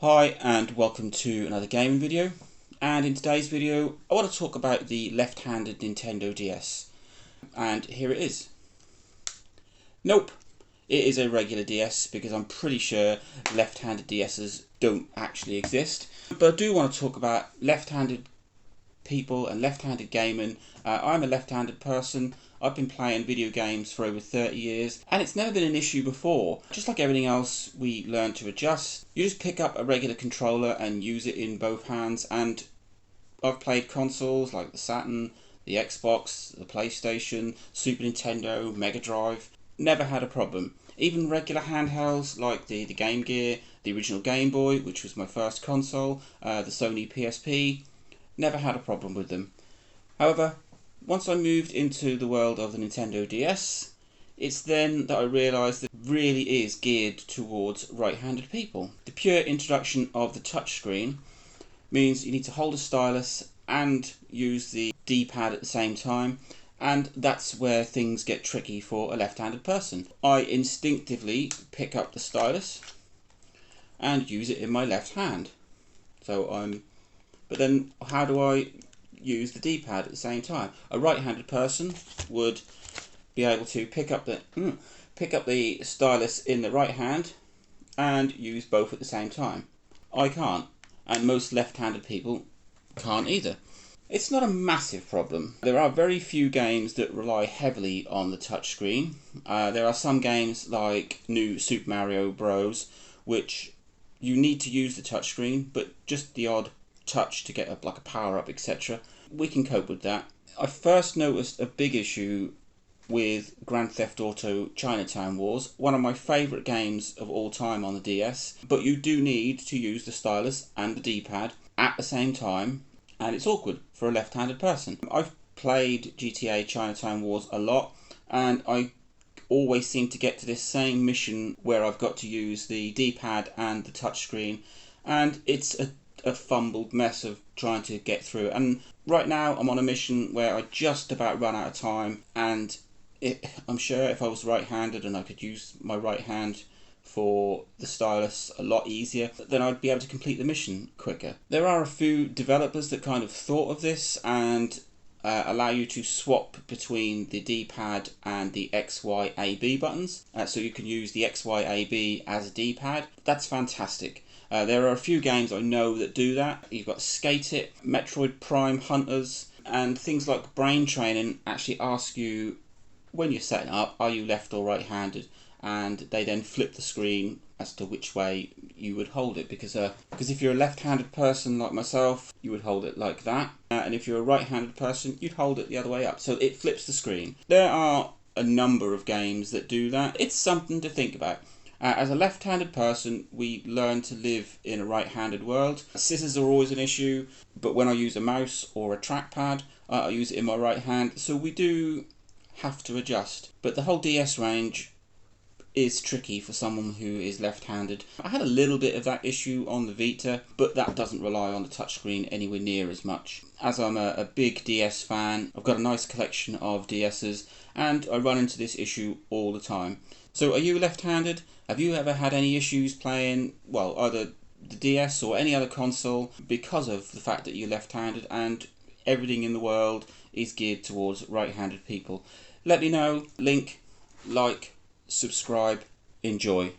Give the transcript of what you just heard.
Hi and welcome to another gaming video, and in today's video I want to talk about the left-handed Nintendo DS, and here it is. Nope, it is a regular DS because I'm pretty sure left-handed DSs don't actually exist, but I do want to talk about left-handed people and left-handed gaming. I'm a left-handed person. I've been playing video games for over 30 years and it's never been an issue before. Just like everything else, we learn to adjust. You just pick up a regular controller and use it in both hands, and I've played consoles like the Saturn, the Xbox, the PlayStation, Super Nintendo, Mega Drive. Never had a problem. Even regular handhelds like the Game Gear, the original Game Boy, which was my first console, the Sony PSP, never had a problem with them. However, once I moved into the world of the Nintendo DS, it's then that I realised that it really is geared towards right-handed people. The pure introduction of the touchscreen means you need to hold a stylus and use the D-pad at the same time, and that's where things get tricky for a left-handed person. I instinctively pick up the stylus and use it in my left hand. But then how do I use the D-pad at the same time? A right-handed person would be able to pick up the stylus in the right hand and use both at the same time. I can't, and most left-handed people can't either. It's not a massive problem. There are very few games that rely heavily on the touchscreen. There are some games like New Super Mario Bros. Which you need to use the touchscreen, but just the odd touch to get like a power up, etc. We can cope with that. I first noticed a big issue with Grand Theft Auto Chinatown Wars, one of my favourite games of all time on the DS, but you do need to use the stylus and the D-pad at the same time, and it's awkward for a left-handed person. I've played GTA Chinatown Wars a lot, and I always seem to get to this same mission where I've got to use the D-pad and the touchscreen, and it's a fumbled mess of trying to get through. And right now I'm on a mission where I just about run out of time, and I'm sure if I was right-handed and I could use my right hand for the stylus a lot easier, then I'd be able to complete the mission quicker. There are a few developers that kind of thought of this and allow you to swap between the D-pad and the X, Y, A, B buttons. So you can use the X, Y, A, B as a D-pad. That's fantastic. There are a few games I know that do that. You've got Skate It, Metroid Prime Hunters, and things like Brain Training actually ask you, when you're setting up, are you left or right-handed? And they then flip the screen as to which way you would hold it, because if you're a left-handed person like myself, you would hold it like that, and if you're a right-handed person, you'd hold it the other way up, so it flips the screen. There are a number of games that do that. It's something to think about. As a left-handed person, we learn to live in a right-handed world. Scissors are always an issue, but when I use a mouse or a trackpad, I use it in my right hand, so we do have to adjust. But the whole DS range is tricky for someone who is left-handed. I had a little bit of that issue on the Vita, but that doesn't rely on the touchscreen anywhere near as much. As I'm a big DS fan, I've got a nice collection of DSs, and I run into this issue all the time. So are you left-handed? Have you ever had any issues playing, well, either the DS or any other console because of the fact that you're left-handed and everything in the world is geared towards right-handed people? Let me know. Link, like, subscribe, enjoy.